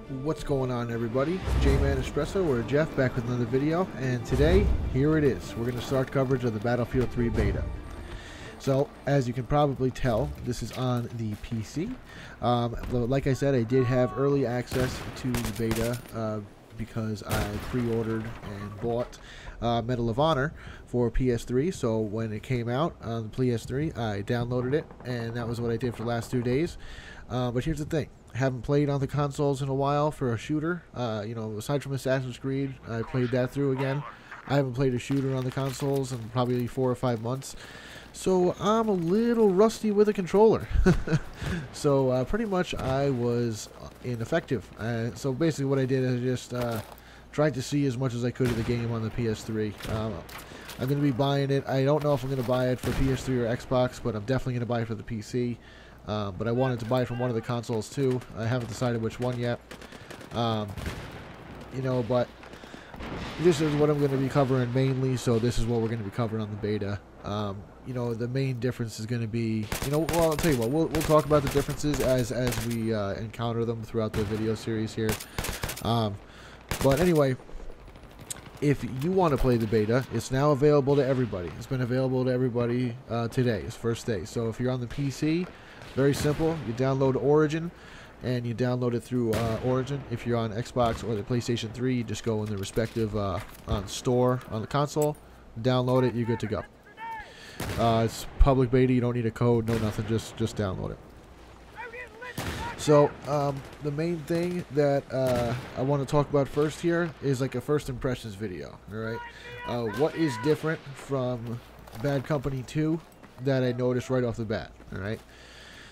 What's going on, everybody? J-Man Espresso or Jeff back with another video, and today, here it is. We're going to start coverage of the Battlefield 3 Beta. So, as you can probably tell, this is on the PC. Like I said, I did have early access to the beta because I pre-ordered and bought Medal of Honor for PS3. So when it came out on the PS3, I downloaded it, and that was what I did for the last 2 days. But here's the thing. Haven't played on the consoles in a while for a shooter. Aside from Assassin's Creed, I played that through again. I haven't played a shooter on the consoles in probably 4 or 5 months. So I'm a little rusty with a controller. So pretty much I was ineffective. So basically what I did is just tried to see as much as I could of the game on the PS3. I'm going to be buying it. I don't know if I'm going to buy it for PS3 or Xbox, but I'm definitely going to buy it for the PC. But I wanted to buy it from one of the consoles too. I haven't decided which one yet. But this is what I'm going to be covering mainly, so this is what we're going to be covering on the beta. The main difference is going to be, well, I'll tell you what, we'll talk about the differences as we encounter them throughout the video series here. But anyway, if you want to play the beta, it's now available to everybody. It's been available to everybody today. It's first day. So if you're on the PC, very simple. You download Origin, and you download it through Origin. If you're on Xbox or the PlayStation 3, you just go in the respective store on the console, download it, you're good to go. It's public beta. You don't need a code, no nothing. Just download it. So the main thing that I want to talk about first here is like a first impressions video. All right, what is different from Bad Company 2 that I noticed right off the bat? All right.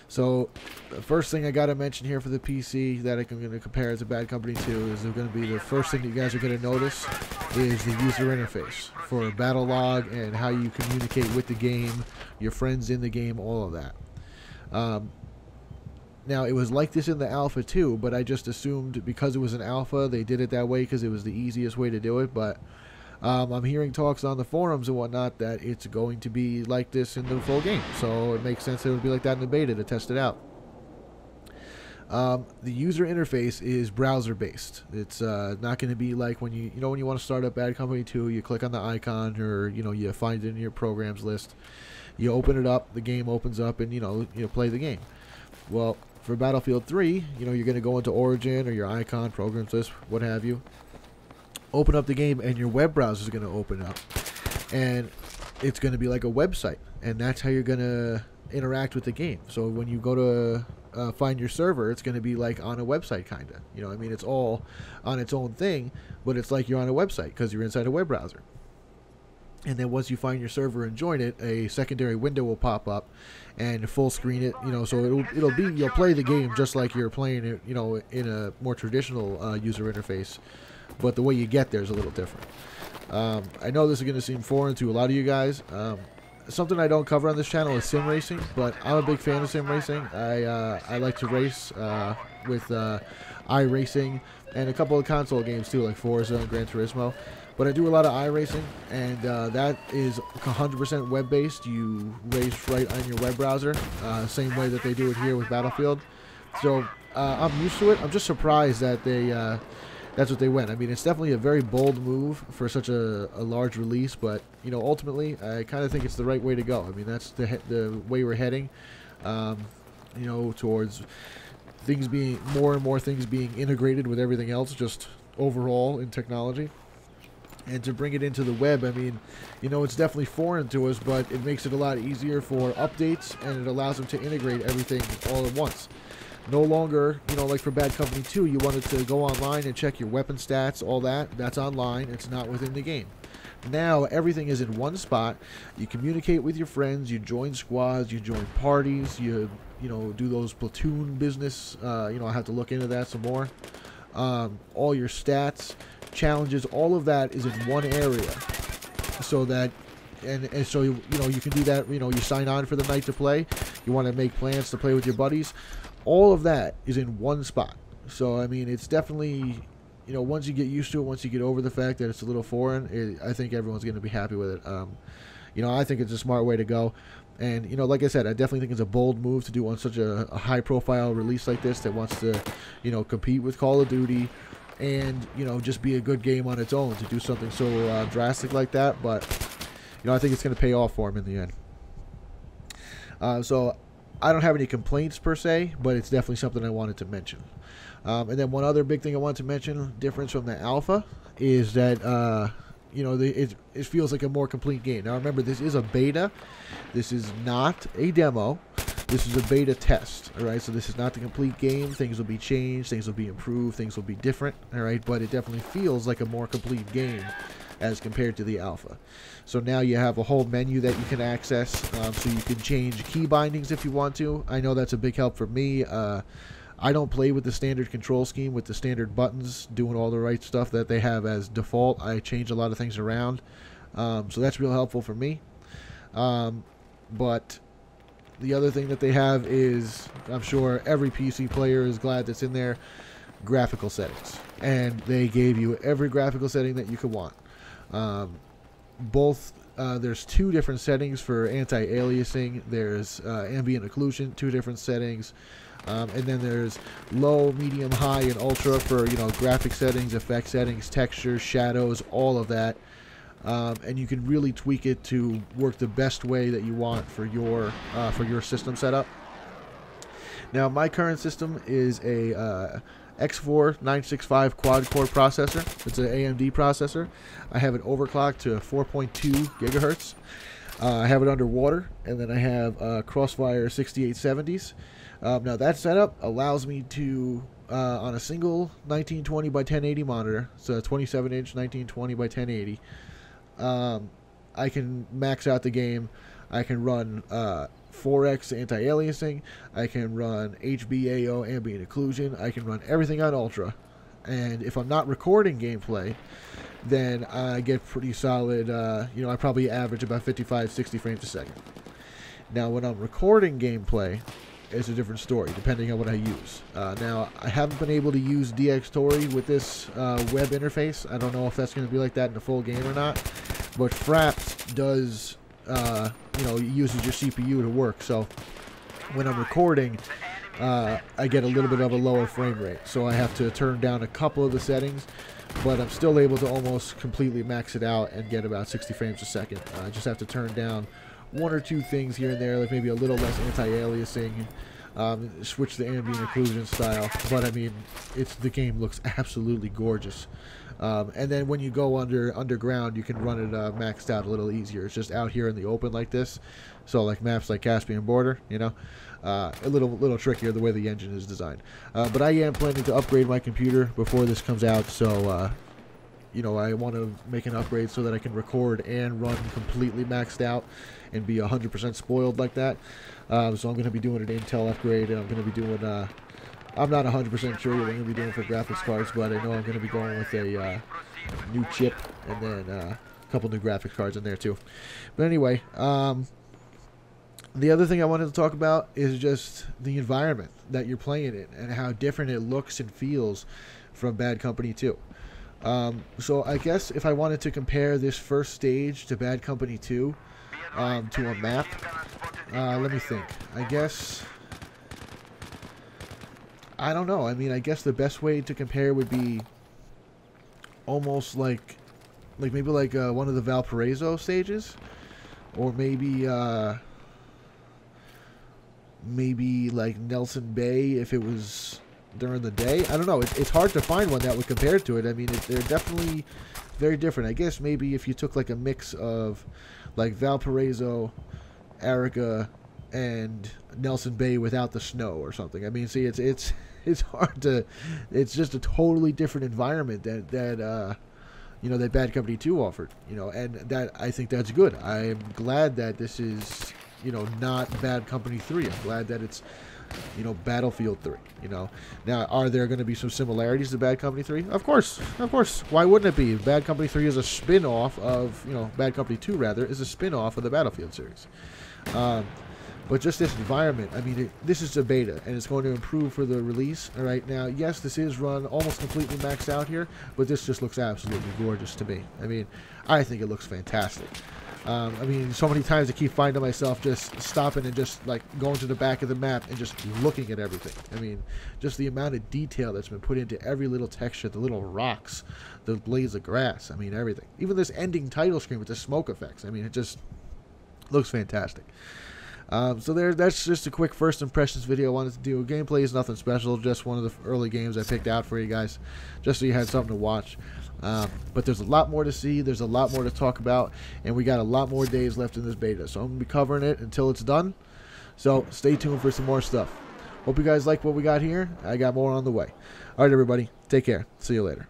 So the first thing I got to mention here for the PC that I'm going to compare it to Bad Company 2 is going to be the first thing that you guys are going to notice is the user interface for battle log and how you communicate with the game, your friends in the game, all of that. Now, it was like this in the alpha too, but I just assumed because it was an alpha, they did it that way because it was the easiest way to do it. But I'm hearing talks on the forums and whatnot that it's going to be like this in the full game. So it makes sense that it would be like that in the beta to test it out. The user interface is browser-based. It's not going to be like when you want to start up Bad Company 2, you click on the icon or, you find it in your programs list. You open it up, the game opens up, and, you play the game. Well, for Battlefield 3, you're going to go into Origin or your icon, programs list, what have you. Open up the game, and your web browser is going to open up, and it's going to be like a website, and that's how you're going to interact with the game. So when you go to find your server, it's going to be like on a website, kind of. It's all on its own thing, but it's like you're on a website because you're inside a web browser. And then once you find your server and join it, a secondary window will pop up and full screen it, so you'll play the game just like you're playing it, in a more traditional user interface. But the way you get there is a little different. I know this is going to seem foreign to a lot of you guys. Something I don't cover on this channel is sim racing, but I'm a big fan of sim racing. I like to race with iRacing and a couple of console games too, like Forza and Gran Turismo. But I do a lot of iRacing, and that is 100% web-based. You race right on your web browser, same way that they do it here with Battlefield. So I'm used to it. I'm just surprised that that's what they went. It's definitely a very bold move for such a large release, but ultimately, I kind of think it's the right way to go. That's the way we're heading. Towards things being more and more things being integrated with everything else, just overall in technology. And to bring it into the web, it's definitely foreign to us, but it makes it a lot easier for updates, and it allows them to integrate everything all at once. No longer, like for Bad Company 2, you wanted to go online and check your weapon stats, all that. That's online. It's not within the game. Now, everything is in one spot. You communicate with your friends. You join squads. You join parties. You do those platoon business. I have to look into that some more. All your stats, challenges, all of that is in one area. So that, and so, you can do that. You sign on for the night to play. You want to make plans to play with your buddies. All of that is in one spot. So, it's definitely, once you get used to it, once you get over the fact that it's a little foreign, I think everyone's going to be happy with it. I think it's a smart way to go. And, you know, like I said, I definitely think it's a bold move to do on such a high-profile release like this that wants to, you know, compete with Call of Duty and, you know, just be a good game on its own to do something so drastic like that. But, you know, I think it's going to pay off for him in the end. So I don't have any complaints per se, but it's definitely something I wanted to mention. And then one other big thing I wanted to mention, difference from the alpha, is that, you know, it feels like a more complete game. Now, remember, this is a beta. This is not a demo. This is a beta test, all right? So this is not the complete game. Things will be changed. Things will be improved. Things will be different, all right? But it definitely feels like a more complete game as compared to the alpha. So now you have a whole menu that you can access, so you can change key bindings if you want to. I know that's a big help for me. I don't play with the standard control scheme with the standard buttons doing all the right stuff that they have as default. I change a lot of things around, so that's real helpful for me. But the other thing that they have is, I'm sure every PC player is glad that's in there, graphical settings. And they gave you every graphical setting that you could want. There's 2 different settings for anti-aliasing. There's ambient occlusion, 2 different settings. And then there's low, medium, high, and ultra for, you know, graphic settings, effect settings, textures, shadows, all of that. And you can really tweak it to work the best way that you want for your system setup. Now, my current system is a X4 965 quad-core processor. It's an AMD processor. I have it overclocked to 4.2 gigahertz. I have it underwater, and then I have Crossfire 6870s. Now, that setup allows me to, on a single 1920 by 1080 monitor, so a 27-inch 1920 by 1080, I can max out the game. I can run 4x anti-aliasing. I can run HBAO ambient occlusion. I can run everything on ultra. And if I'm not recording gameplay, then I get pretty solid, you know, I probably average about 55, 60 frames a second. Now, when I'm recording gameplay, it's a different story, depending on what I use. Now, I haven't been able to use DxTory with this web interface. I don't know if that's going to be like that in the full game or not. But Fraps does, you know, uses your CPU to work. So when I'm recording, I get a little bit of a lower frame rate. So I have to turn down a couple of the settings. But I'm still able to almost completely max it out and get about 60 frames a second. I just have to turn down 1 or 2 things here and there, like maybe a little less anti-aliasing, switch the ambient occlusion style. But I mean, the game looks absolutely gorgeous. And then when you go underground, you can run it maxed out a little easier. It's just out here in the open like this. So like maps like Caspian Border, you know, a little trickier the way the engine is designed. But I am planning to upgrade my computer before this comes out. So you know, I want to make an upgrade so that I can record and run completely maxed out and be 100% spoiled like that. So I'm going to be doing an Intel upgrade, and I'm going to be doing, I'm not 100% sure what I'm going to be doing for graphics cards, but I know I'm going to be going with a new chip and then a couple new graphics cards in there too. But anyway, the other thing I wanted to talk about is just the environment that you're playing in and how different it looks and feels from Bad Company 2. So I guess if I wanted to compare this first stage to Bad Company 2 to a map, let me think. I guess, I don't know. I mean, I guess the best way to compare would be almost like maybe like one of the Valparaiso stages, or maybe like Nelson Bay if it was during the day. I don't know. It's hard to find one that would compare to it. I mean, they're definitely very different. I guess maybe if you took like a mix of like Valparaiso, Arica, and Nelson Bay without the snow or something. I mean, see, it's hard to. It's just a totally different environment that you know, that Bad Company 2 offered. You know, and that I think that's good. I'm glad that this is, you know, not Bad Company 3. I'm glad that it's, you know, Battlefield 3, you know. Now, are there going to be some similarities to Bad Company 3? Of course. Why wouldn't it be? Bad Company 3 is a spin-off of, you know, Bad Company 2, rather, is a spin-off of the Battlefield series. But just this environment, I mean, this is a beta, and it's going to improve for the release. All right, now, yes, this is run almost completely maxed out here, but this just looks absolutely gorgeous to me. I mean, I think it looks fantastic. I mean, so many times I keep finding myself just stopping and just like going to the back of the map and just looking at everything. I mean, just the amount of detail that's been put into every little texture, the little rocks, the blades of grass. I mean, everything. Even this ending title screen with the smoke effects. I mean, it just looks fantastic. So that's just a quick first impressions video I wanted to do. Gameplay is nothing special, just one of the early games I picked out for you guys, just so you had something to watch. But there's a lot more to see, there's a lot more to talk about, and we got a lot more days left in this beta. So I'm going to be covering it until it's done. So stay tuned for some more stuff. Hope you guys like what we got here. I got more on the way. Alright everybody, take care. See you later.